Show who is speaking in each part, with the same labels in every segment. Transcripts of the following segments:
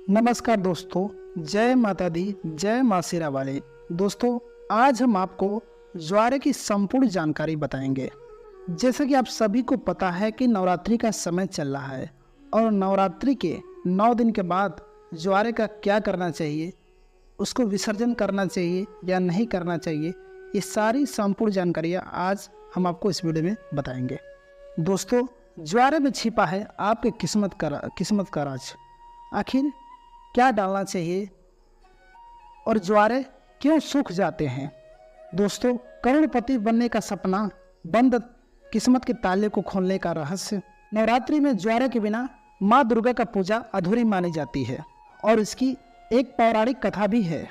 Speaker 1: नमस्कार दोस्तों, जय माता दी, जय माँ शेरा वाले। दोस्तों, आज हम आपको ज्वारे की संपूर्ण जानकारी बताएंगे। जैसा कि आप सभी को पता है कि नवरात्रि का समय चल रहा है और नवरात्रि के 9 दिन के बाद ज्वारे का क्या करना चाहिए, उसको विसर्जन करना चाहिए या नहीं करना चाहिए, ये सारी संपूर्ण जानकारियाँ आज हम आपको इस वीडियो में बताएंगे। दोस्तों, ज्वारे में छिपा है आपके किस्मत का राज। आखिर क्या डालना चाहिए और ज्वारे क्यों सूख जाते हैं? दोस्तों, करोड़पति बनने का सपना, बंद किस्मत के ताले को खोलने का रहस्य। नवरात्रि में ज्वारे के बिना माँ दुर्गा का पूजा अधूरी मानी जाती है और इसकी एक पौराणिक कथा भी है।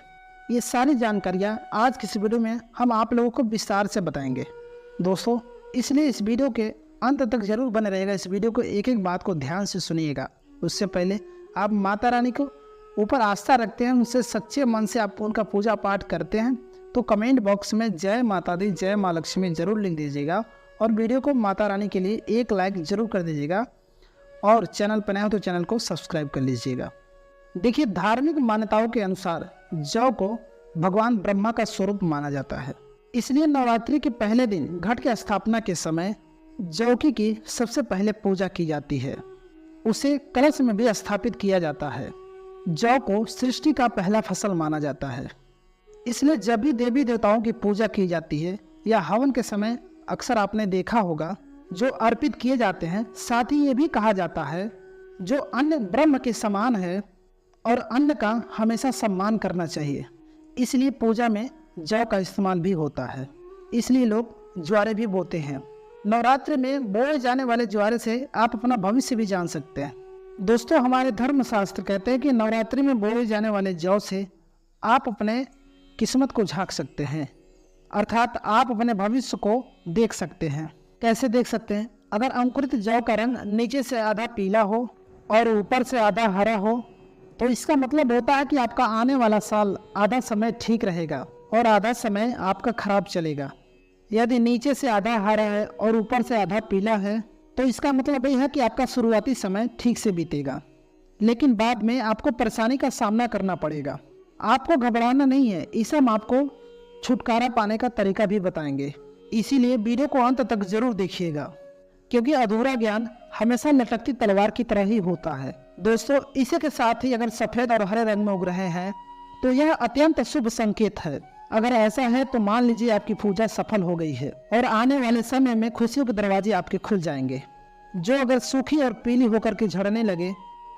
Speaker 1: ये सारी जानकारियाँ आज की इस वीडियो में हम आप लोगों को विस्तार से बताएंगे। दोस्तों, इसलिए इस वीडियो के अंत तक जरूर बने रहेगा। इस वीडियो को एक एक बात को ध्यान से सुनिएगा। उससे पहले आप माता रानी को ऊपर आस्था रखते हैं, उनसे सच्चे मन से आप उनका पूजा पाठ करते हैं, तो कमेंट बॉक्स में जय माता दी, जय माँ लक्ष्मी जरूर लिख दीजिएगा और वीडियो को माता रानी के लिए एक लाइक जरूर कर दीजिएगा और चैनल पर नए हो तो चैनल को सब्सक्राइब कर लीजिएगा। देखिए, धार्मिक मान्यताओं के अनुसार जौ को भगवान ब्रह्मा का स्वरूप माना जाता है। इसलिए नवरात्रि के पहले दिन घट की स्थापना के समय जौ की सबसे पहले पूजा की जाती है। उसे कलश में भी स्थापित किया जाता है। जौ को सृष्टि का पहला फसल माना जाता है। इसलिए जब भी देवी देवताओं की पूजा की जाती है या हवन के समय अक्सर आपने देखा होगा जो अर्पित किए जाते हैं, साथ ही ये भी कहा जाता है जो अन्न ब्रह्म के समान है और अन्न का हमेशा सम्मान करना चाहिए। इसलिए पूजा में जौ का इस्तेमाल भी होता है। इसलिए लोग ज्वारे भी बोते हैं। नवरात्रि में बोए जाने वाले ज्वारे से आप अपना भविष्य भी जान सकते हैं। दोस्तों, हमारे धर्मशास्त्र कहते हैं कि नवरात्रि में बोए जाने वाले जौ से आप अपने किस्मत को झांक सकते हैं, अर्थात आप अपने भविष्य को देख सकते हैं। कैसे देख सकते हैं? अगर अंकुरित जौ का रंग नीचे से आधा पीला हो और ऊपर से आधा हरा हो तो इसका मतलब होता है कि आपका आने वाला साल आधा समय ठीक रहेगा और आधा समय आपका खराब चलेगा। यदि नीचे से आधा हरा है और ऊपर से आधा पीला है तो इसका मतलब यह है कि आपका शुरुआती समय ठीक से बीतेगा, लेकिन बाद में आपको परेशानी का सामना करना पड़ेगा। आपको घबराना नहीं है, इसे हम आपको छुटकारा पाने का तरीका भी बताएंगे। इसीलिए वीडियो को अंत तक जरूर देखिएगा, क्योंकि अधूरा ज्ञान हमेशा लटकती तलवार की तरह ही होता है। दोस्तों, इसी के साथ ही अगर सफ़ेद और हरे रंग में उग रहे हैं तो यह अत्यंत शुभ संकेत है। अगर ऐसा है तो मान लीजिए आपकी पूजा सफल हो गई है और आने वाले समय में खुशियों के दरवाजे आपके खुल जाएंगे। जो अगर सूखी और पीली होकर के झड़ने लगे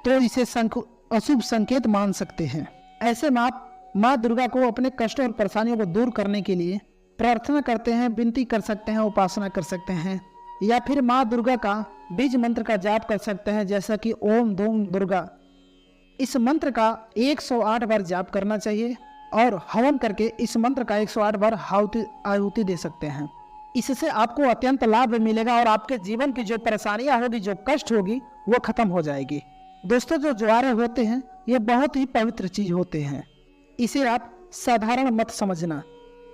Speaker 1: तो इसे अशुभ संकेत मान सकते हैं। ऐसे में आप माँ दुर्गा को अपने कष्टों और परेशानियों को दूर करने के लिए प्रार्थना करते हैं, विनती कर सकते हैं, उपासना कर सकते हैं, या फिर माँ दुर्गा का बीज मंत्र का जाप कर सकते हैं, जैसा कि ओम धूम दुर्गा। इस मंत्र का 108 बार जाप करना चाहिए और हवन करके इस मंत्र का 108 बार आहुति दे सकते हैं। इससे आपको अत्यंत लाभ मिलेगा और आपके जीवन की जो परेशानियां होगी, जो कष्ट होगी, वो खत्म हो जाएगी। दोस्तों, जो ज्वारे होते हैं ये बहुत ही पवित्र चीज होते हैं, इसे आप साधारण मत समझना।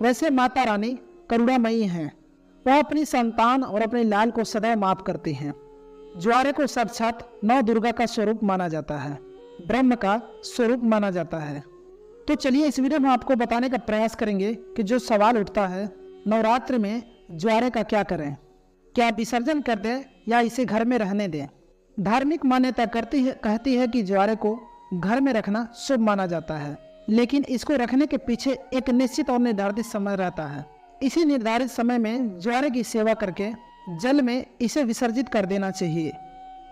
Speaker 1: वैसे माता रानी करुणामयी हैं, वह अपनी संतान और अपने लाल को सदैव माफ करती हैं। ज्वारे को साक्षात नौ दुर्गा का स्वरूप माना जाता है, ब्रह्म का स्वरूप माना जाता है। तो चलिए इस वीडियो में आपको बताने का प्रयास करेंगे कि जो सवाल उठता है, नवरात्र में ज्वारे का क्या करें, क्या विसर्जन कर दें या इसे घर में रहने दें। धार्मिक मान्यता कहती है कि ज्वारे को घर में रखना शुभ माना जाता है, लेकिन इसको रखने के पीछे एक निश्चित और निर्धारित समय रहता है। इसी निर्धारित समय में ज्वारे की सेवा करके जल में इसे विसर्जित कर देना चाहिए।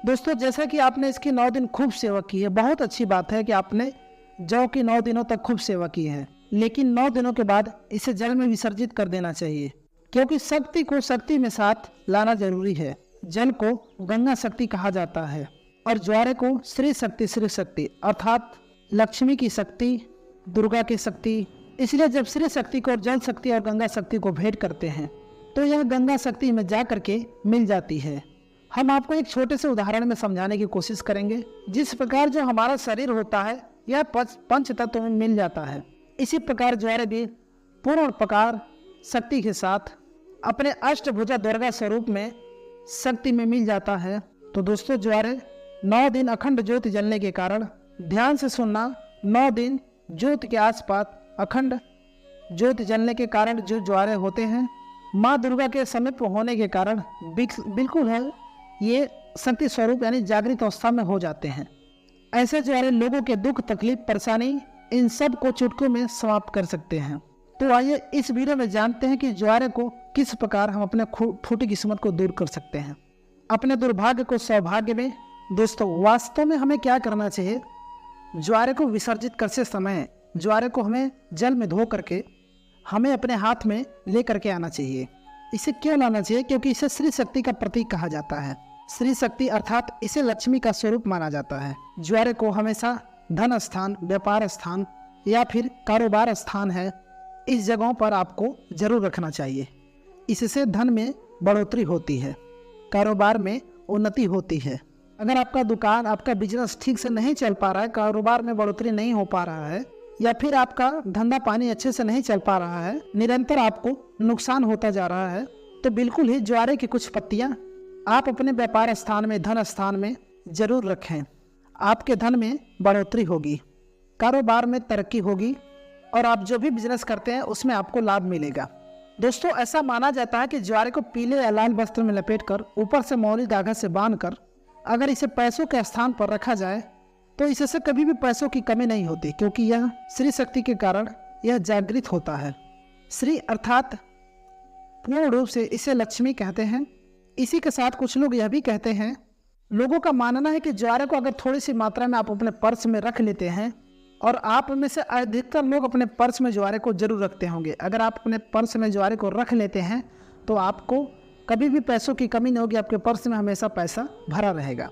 Speaker 1: दोस्तों, जैसा कि आपने इसकी 9 दिन खूब सेवा की है, बहुत अच्छी बात है कि आपने जौ की 9 दिनों तक खूब सेवा की है, लेकिन 9 दिनों के बाद इसे जल में विसर्जित कर देना चाहिए, क्योंकि शक्ति को शक्ति में साथ लाना जरूरी है। जल को गंगा शक्ति कहा जाता है और ज्वारे को श्री शक्ति अर्थात लक्ष्मी की शक्ति, दुर्गा की शक्ति। इसलिए जब श्री शक्ति को जल शक्ति और गंगा शक्ति को भेंट करते हैं तो यह गंगा शक्ति में जा करके मिल जाती है। हम आपको एक छोटे से उदाहरण में समझाने की कोशिश करेंगे। जिस प्रकार जो हमारा शरीर होता है यह पंच तत्व में मिल जाता है, इसी प्रकार ज्वारे भी पूर्ण प्रकार शक्ति के साथ अपने अष्टभुजा दुर्गा स्वरूप में शक्ति में मिल जाता है। तो दोस्तों, ज्वारे 9 दिन अखंड ज्योति जलने के कारण ध्यान से सुनना। 9 दिन ज्योत के आसपास अखंड ज्योत जलने के कारण जो ज्वारे होते हैं, माँ दुर्गा के समीप होने के कारण बिल्कुल है ये शक्ति स्वरूप यानी जागृत अवस्था में हो जाते हैं। ऐसे ज्वारे लोगों के दुख, तकलीफ, परेशानी इन सब को चुटकियों में समाप्त कर सकते हैं। तो आइए इस वीडियो में जानते हैं कि ज्वारे को किस प्रकार हम अपने फूटी किस्मत को दूर कर सकते हैं, अपने दुर्भाग्य को सौभाग्य में। दोस्तों, वास्तव में हमें क्या करना चाहिए? ज्वारे को विसर्जित करते समय ज्वारे को हमें जल में धो करके हमें अपने हाथ में ले करके आना चाहिए। इसे क्यों लाना चाहिए? क्योंकि इसे श्री शक्ति का प्रतीक कहा जाता है। श्री शक्ति अर्थात इसे लक्ष्मी का स्वरूप माना जाता है। ज्वारे को हमेशा धन स्थान, व्यापार स्थान या फिर कारोबार स्थान है, इस जगहों पर आपको जरूर रखना चाहिए। इससे धन में बढ़ोतरी होती है, कारोबार में उन्नति होती है। अगर आपका दुकान, आपका बिजनेस ठीक से नहीं चल पा रहा है, कारोबार में बढ़ोतरी नहीं हो पा रहा है, या फिर आपका धंधा पानी अच्छे से नहीं चल पा रहा है, निरंतर आपको नुकसान होता जा रहा है, तो बिल्कुल ही ज्वारे की कुछ पत्तियां आप अपने व्यापार स्थान में, धन स्थान में जरूर रखें। आपके धन में बढ़ोतरी होगी, कारोबार में तरक्की होगी और आप जो भी बिजनेस करते हैं उसमें आपको लाभ मिलेगा। दोस्तों, ऐसा माना जाता है कि ज्वारे को पीले या लाल वस्त्र में लपेटकर ऊपर से मौली धागा से बांधकर अगर इसे पैसों के स्थान पर रखा जाए तो इससे कभी भी पैसों की कमी नहीं होती, क्योंकि यह श्री शक्ति के कारण यह जागृत होता है। श्री अर्थात पूर्ण रूप से इसे लक्ष्मी कहते हैं। इसी के साथ कुछ लोग यह भी कहते हैं, लोगों का मानना है कि ज्वारे को अगर थोड़ी सी मात्रा में आप अपने पर्स में रख लेते हैं, और आप में से अधिकतर लोग अपने पर्स में ज्वारे को जरूर रखते होंगे। अगर आप अपने पर्स में ज्वारे को रख लेते हैं तो आपको कभी भी पैसों की कमी नहीं होगी, आपके पर्स में हमेशा पैसा भरा रहेगा।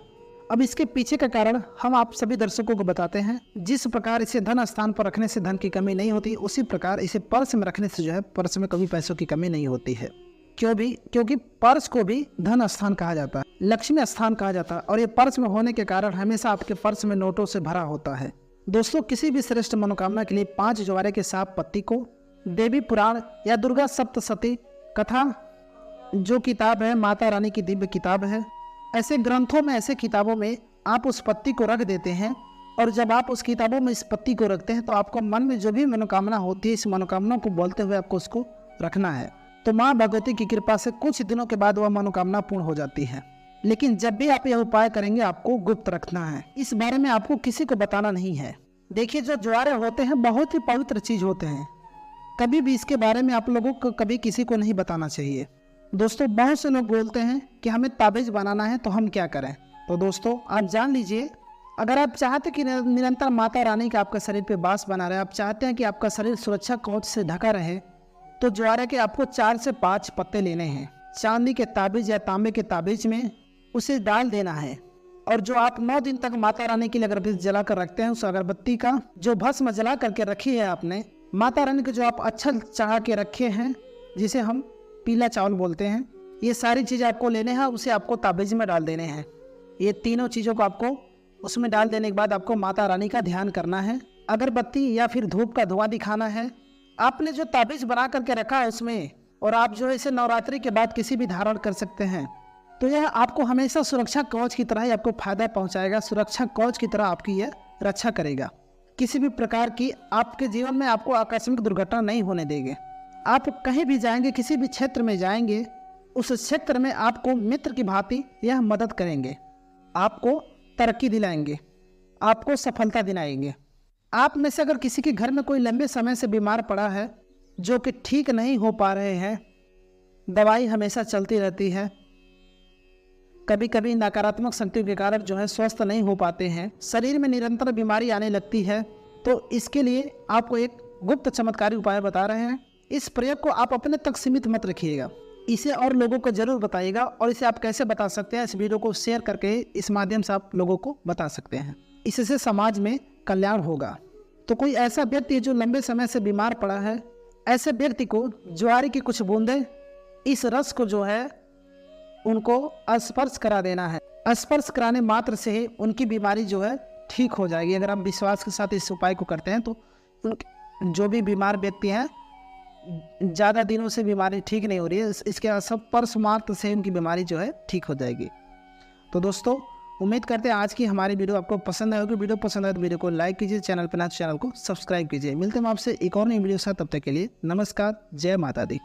Speaker 1: अब इसके पीछे का कारण हम आप सभी दर्शकों को बताते हैं। जिस प्रकार इसे धन स्थान पर रखने से धन की कमी नहीं होती, उसी प्रकार इसे पर्स में रखने से जो है पर्स में कभी पैसों की कमी नहीं होती है। क्योंकि पर्स को भी धन स्थान कहा जाता है, लक्ष्मी स्थान कहा जाता है, और ये पर्स में होने के कारण हमेशा आपके पर्स में नोटों से भरा होता है। दोस्तों, किसी भी श्रेष्ठ मनोकामना के लिए 5 ज्वारे के साफ पत्ती को देवी पुराण या दुर्गा सप्तशती कथा जो किताब है, माता रानी की दिव्य किताब है, ऐसे ग्रंथों में, ऐसे किताबों में आप उस पत्ती को रख देते हैं। और जब आप उस किताबों में इस पत्ती को रखते हैं तो आपको मन में जो भी मनोकामना होती है, इस मनोकामना को बोलते हुए आपको उसको रखना है। तो माँ भगवती की कृपा से कुछ दिनों के बाद वह मनोकामना पूर्ण हो जाती है। लेकिन जब भी आप यह उपाय करेंगे आपको गुप्त रखना है, इस बारे में आपको किसी को बताना नहीं है। देखिए, जो ज्वारे होते हैं बहुत ही पवित्र चीज होते हैं, कभी भी इसके बारे में आप लोगों को कभी किसी को नहीं बताना चाहिए। दोस्तों, बहुत से लोग बोलते हैं कि हमें ताबीज बनाना है तो हम क्या करें? तो दोस्तों, आप जान लीजिए, अगर आप चाहते कि निरंतर माता रानी का आपका शरीर पे वास बना रहे, आप चाहते हैं कि आपका शरीर सुरक्षा कवच से ढका रहे, तो ज्वारे के आपको 4 से 5 पत्ते लेने हैं। चांदी के ताबीज या तांबे के ताबीज में उसे डाल देना है। और जो आप 9 दिन तक माता रानी के लिए अगरबत्ती जला कर रखते हैं, उस अगरबत्ती का जो भस्म जला करके रखी है आपने, माता रानी को जो आप अच्छा चढ़ा के रखे हैं, जिसे हम पीला चावल बोलते हैं, ये सारी चीज़ आपको लेने हैं, उसे आपको ताबीज में डाल देने हैं। ये तीनों चीज़ों को आपको उसमें डाल देने के बाद आपको माता रानी का ध्यान करना है, अगरबत्ती या फिर धूप का धुआं दिखाना है। आपने जो ताबीज बना करके रखा है उसमें, और आप जो है इसे नवरात्रि के बाद किसी भी धारण कर सकते हैं, तो यह आपको हमेशा सुरक्षा कवच की तरह ही आपको फायदा पहुंचाएगा, सुरक्षा कवच की तरह आपकी यह रक्षा करेगा। किसी भी प्रकार की आपके जीवन में आपको आकस्मिक दुर्घटना नहीं होने देंगे। आप कहीं भी जाएंगे, किसी भी क्षेत्र में जाएंगे, उस क्षेत्र में आपको मित्र की भांति यह मदद करेंगे, आपको तरक्की दिलाएंगे, आपको सफलता दिलाएंगे। आप में से अगर किसी के घर में कोई लंबे समय से बीमार पड़ा है, जो कि ठीक नहीं हो पा रहे हैं, दवाई हमेशा चलती रहती है, कभी कभी नकारात्मक शक्तियों के कारण जो है स्वस्थ नहीं हो पाते हैं, शरीर में निरंतर बीमारी आने लगती है, तो इसके लिए आपको एक गुप्त चमत्कारी उपाय बता रहे हैं। इस प्रयोग को आप अपने तक सीमित मत रखिएगा, इसे और लोगों को जरूर बताइएगा। और इसे आप कैसे बता सकते हैं? इस वीडियो को शेयर करके इस माध्यम से आप लोगों को बता सकते हैं। इससे समाज में कल्याण होगा। तो कोई ऐसा व्यक्ति जो लंबे समय से बीमार पड़ा है, ऐसे व्यक्ति को ज्वारे की कुछ बूंदें, इस रस को जो है उनको स्पर्श करा देना है। स्पर्श कराने मात्र से उनकी बीमारी जो है ठीक हो जाएगी। अगर आप विश्वास के साथ इस उपाय को करते हैं तो जो भी बीमार व्यक्ति हैं, ज़्यादा दिनों से बीमारी ठीक नहीं हो रही है, इसके स्पर्श मात्र से उनकी बीमारी जो है ठीक हो जाएगी। तो दोस्तों, उम्मीद करते हैं आज की हमारी वीडियो आपको पसंद आएगी। वीडियो पसंद आए तो वीडियो को लाइक कीजिए, चैनल पर ना चैनल को सब्सक्राइब कीजिए। मिलते हैं आपसे एक और नई वीडियो के साथ, तब तक के लिए नमस्कार, जय माता दी।